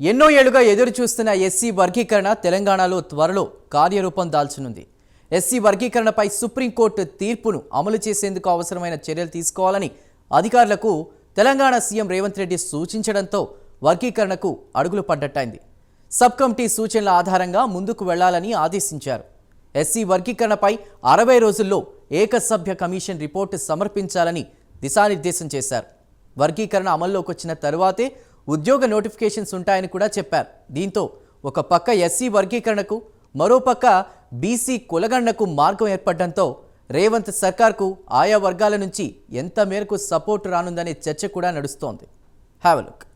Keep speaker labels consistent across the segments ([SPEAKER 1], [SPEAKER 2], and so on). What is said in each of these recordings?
[SPEAKER 1] ఎన్నో ఏళ్లుగా ఎదురు చూస్తున్న ఎస్సీ వర్గీకరణ తెలంగాణలో త్వరలో కార్యరూపం దాల్చనుంది. ఎస్సీ వర్గీకరణపై సుప్రీంకోర్టు తీర్పును అమలు చేసేందుకు అవసరమైన చర్యలు తీసుకోవాలని అధికారులకు తెలంగాణ సీఎం రేవంత్ రెడ్డి సూచించడంతో వర్గీకరణకు అడుగులు పడ్డట్టయింది. సబ్ కమిటీ సూచనల ఆధారంగా ముందుకు వెళ్లాలని ఆదేశించారు. ఎస్సీ వర్గీకరణపై 60 రోజుల్లో ఏకసభ్య కమిషన్ రిపోర్టు సమర్పించాలని దిశానిర్దేశం చేశారు. వర్గీకరణ అమల్లోకి వచ్చిన తరువాతే ఉద్యోగ నోటిఫికేషన్స్ ఉంటాయని కూడా చెప్పారు. దీంతో ఒక పక్క ఎస్సీ వర్గీకరణకు, మరోపక్క బీసీ కులగణనకు మార్గం ఏర్పడడంతో రేవంత్ సర్కార్కు ఆయా వర్గాల నుంచి ఎంత మేరకు సపోర్టు రానుందనే చర్చ కూడా నడుస్తోంది. Have a look.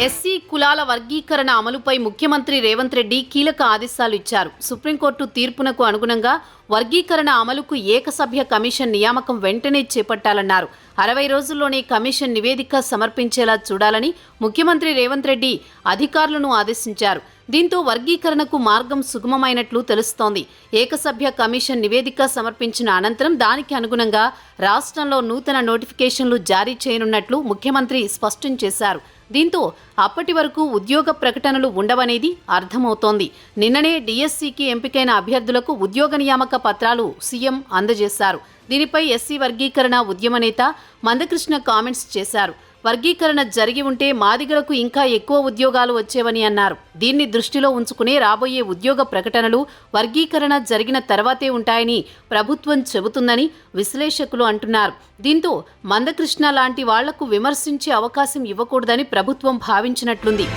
[SPEAKER 2] ఎస్సీ కులాల వర్గీకరణ అమలుపై ముఖ్యమంత్రి రేవంత్ రెడ్డి కీలక ఆదేశాలు ఇచ్చారు. సుప్రీంకోర్టు తీర్పునకు అనుగుణంగా వర్గీకరణ అమలుకు ఏకసభ్య కమిషన్ నియామకం వెంటనే చేపట్టాలన్నారు. 60 రోజుల్లోనే కమిషన్ నివేదిక సమర్పించేలా చూడాలని ముఖ్యమంత్రి రేవంత్ రెడ్డి అధికారులను ఆదేశించారు. దీంతో వర్గీకరణకు మార్గం సుగమమైనట్లు తెలుస్తోంది. ఏకసభ్య కమిషన్ నివేదిక సమర్పించిన అనంతరం దానికి అనుగుణంగా రాష్ట్రంలో నూతన నోటిఫికేషన్లు జారీ చేయనున్నట్లు ముఖ్యమంత్రి స్పష్టం చేశారు. దీంతో అప్పటి వరకు ఉద్యోగ ప్రకటనలు ఉండవనేది అర్థమవుతోంది. నిన్ననే డిఎస్సికి ఎంపికైన అభ్యర్థులకు ఉద్యోగ నియామక పత్రాలు సీఎం అందజేశారు. దీనిపై ఎస్సీ వర్గీకరణ ఉద్యమ నేత మందకృష్ణ కామెంట్స్ చేశారు. వర్గీకరణ జరిగి ఉంటే మాదిగలకు ఇంకా ఎక్కువ ఉద్యోగాలు వచ్చేవని అన్నారు. దీన్ని దృష్టిలో ఉంచుకునే రాబోయే ఉద్యోగ ప్రకటనలు వర్గీకరణ జరిగిన తర్వాతే ఉంటాయని ప్రభుత్వం చెబుతుందని విశ్లేషకులు అంటున్నారు. దీంతో మందకృష్ణ లాంటి వాళ్లకు విమర్శించే అవకాశం ఇవ్వకూడదని ప్రభుత్వం భావించినట్లుంది.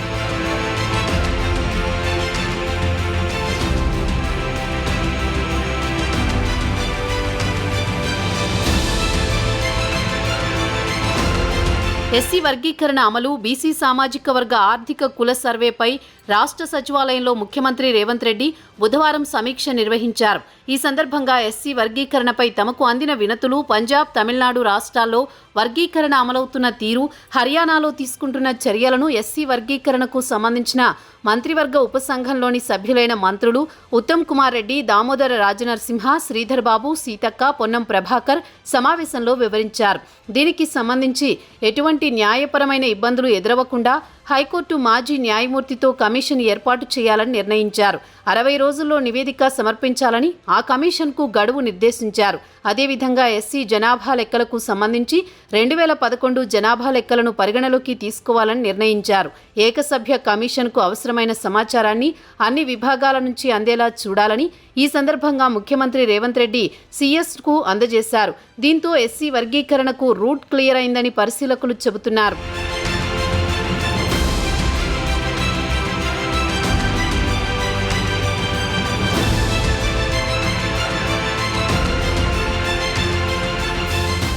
[SPEAKER 2] ఎస్సీ వర్గీకరణ అమలు, బీసీ సామాజిక వర్గ ఆర్థిక కుల సర్వేపై రాష్ట్ర సచివాలయంలో ముఖ్యమంత్రి రేవంత్ రెడ్డి బుధవారం సమీక్ష నిర్వహించారు. ఈ సందర్భంగా ఎస్సీ వర్గీకరణపై తమకు అందిన వినతులు, పంజాబ్, తమిళనాడు రాష్ట్రాల్లో వర్గీకరణ అమలవుతున్న తీరు, హర్యానాలో తీసుకుంటున్న చర్యలను ఎస్సీ వర్గీకరణకు సంబంధించిన మంత్రివర్గ ఉపసంఘంలోని సభ్యులైన మంత్రులు ఉత్తమ్ కుమార్ రెడ్డి, దామోదర రాజనరసింహ, శ్రీధర్ బాబు, సీతక్క, పొన్నం ప్రభాకర్ సమావేశంలో వివరించారు. దీనికి సంబంధించి ఎటువంటి న్యాయపరమైన ఇబ్బందులు ఎదురవ్వకుండా హైకోర్టు మాజీ న్యాయమూర్తితో కమిషన్ ఏర్పాటు చేయాలని నిర్ణయించారు. 60 రోజుల్లో నివేదిక సమర్పించాలని ఆ కమిషన్కు గడువు నిర్దేశించారు. అదేవిధంగా ఎస్సీ జనాభా లెక్కలకు సంబంధించి 2011 జనాభా లెక్కలను పరిగణలోకి తీసుకోవాలని నిర్ణయించారు. ఏకసభ్య కమిషన్కు అవసరమైన సమాచారాన్ని అన్ని విభాగాల నుంచి అందేలా చూడాలని ఈ సందర్భంగా ముఖ్యమంత్రి రేవంత్ రెడ్డి సీఎస్కు అందజేశారు. దీంతో ఎస్సీ వర్గీకరణకు రూట్ క్లియర్ అయిందని పరిశీలకులు చెబుతున్నారు.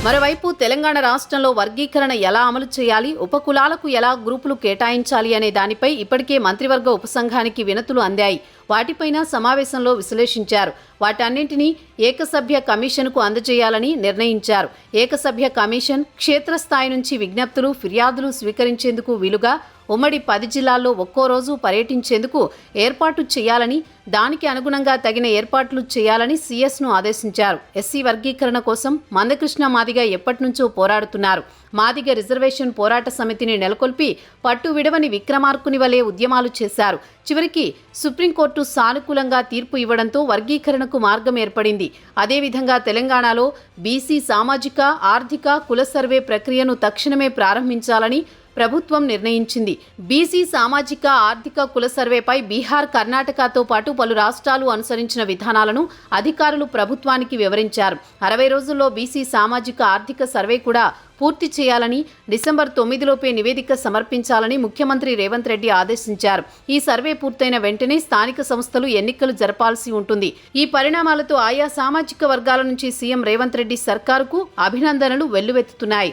[SPEAKER 2] మరోవైపు తెలంగాణ రాష్ట్రంలో వర్గీకరణ ఎలా అమలు చేయాలి, ఉపకులాలకు ఎలా గ్రూపులు కేటాయించాలి అనే దానిపై ఇప్పటికే మంత్రివర్గ ఉపసంఘానికి వినతులు అందాయి. వాటిపైన సమావేశంలో విశ్లేషించారు. వాటన్నింటినీ ఏకసభ్య కమిషన్కు అందజేయాలని నిర్ణయించారు. ఏకసభ్య కమిషన్ క్షేత్రస్థాయి నుంచి విజ్ఞప్తులు, ఫిర్యాదులు స్వీకరించేందుకు వీలుగా ఉమ్మడి 10 జిల్లాల్లో ఒక్కో రోజు పర్యటించేందుకు ఏర్పాటు చేయాలని, దానికి అనుగుణంగా తగిన ఏర్పాట్లు చేయాలని సీఎస్ను ఆదేశించారు. ఎస్సీ వర్గీకరణ కోసం మందకృష్ణ మాదిగ ఎప్పటినుంచో పోరాడుతున్నారు. మాదిగ రిజర్వేషన్ పోరాట సమితిని నెలకొల్పి పట్టు విడవని విక్రమార్కుని వలె ఉద్యమాలు చేశారు. చివరికి సుప్రీంకోర్టు సానుకూలంగా తీర్పు ఇవ్వడంతో వర్గీకరణకు మార్గం ఏర్పడింది. అదేవిధంగా తెలంగాణలో బీసీ సామాజిక, ఆర్థిక, కుల సర్వే ప్రక్రియను తక్షణమే ప్రారంభించాలని ప్రభుత్వం నిర్ణయించింది. బీసీ సామాజిక, ఆర్థిక, కుల సర్వేపై బీహార్, కర్ణాటకతో పాటు పలు రాష్ట్రాలు అనుసరించిన విధానాలను అధికారులు ప్రభుత్వానికి వివరించారు. 60 రోజుల్లో బీసీ సామాజిక, ఆర్థిక సర్వే కూడా పూర్తి చేయాలని, డిసెంబర్ 9లోపే నివేదిక సమర్పించాలని ముఖ్యమంత్రి రేవంత్ రెడ్డి ఆదేశించారు. ఈ సర్వే పూర్తయిన వెంటనే స్థానిక సంస్థలు ఎన్నికలు జరపాల్సి ఉంటుంది. ఈ పరిణామాలతో ఆయా సామాజిక వర్గాల నుంచి సీఎం రేవంత్ రెడ్డి సర్కారుకు అభినందనలు వెల్లువెత్తుతున్నాయి.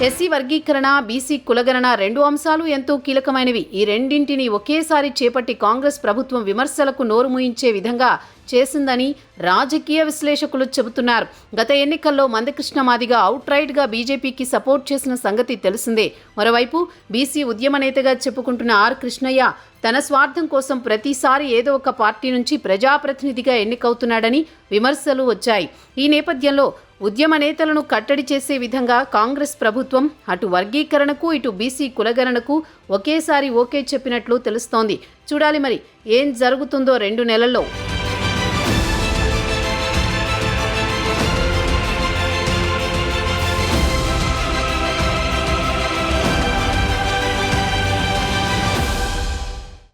[SPEAKER 2] ఎస్సీ వర్గీకరణ, బీసీ కులగణన రెండు అంశాలు ఎంతో కీలకమైనవి. ఈ రెండింటిని ఒకేసారి చేపట్టి కాంగ్రెస్ ప్రభుత్వం విమర్శలకు నోరు మూయించే విధంగా చేసిందని రాజకీయ విశ్లేషకులు చెబుతున్నారు. గత ఎన్నికల్లో మందకృష్ణ మాదిగ అవుట్ రైట్గా బీజేపీకి సపోర్ట్ చేసిన సంగతి తెలిసిందే. మరోవైపు బీసీ ఉద్యమ నేతగా చెప్పుకుంటున్న ఆర్ కృష్ణయ్య తన స్వార్థం కోసం ప్రతిసారి ఏదో ఒక పార్టీ నుంచి ప్రజాప్రతినిధిగా ఎన్నికవుతున్నాడని విమర్శలు వచ్చాయి. ఈ నేపథ్యంలో ఉద్యమ నేతలను కట్టడి చేసే విధంగా కాంగ్రెస్ ప్రభుత్వం అటు వర్గీకరణకు ఇటు బీసీ కులగణనకు ఒకేసారి ఓకే చెప్పినట్లు తెలుస్తోంది. చూడాలి మరి ఏం జరుగుతుందో 2 నెలల్లో.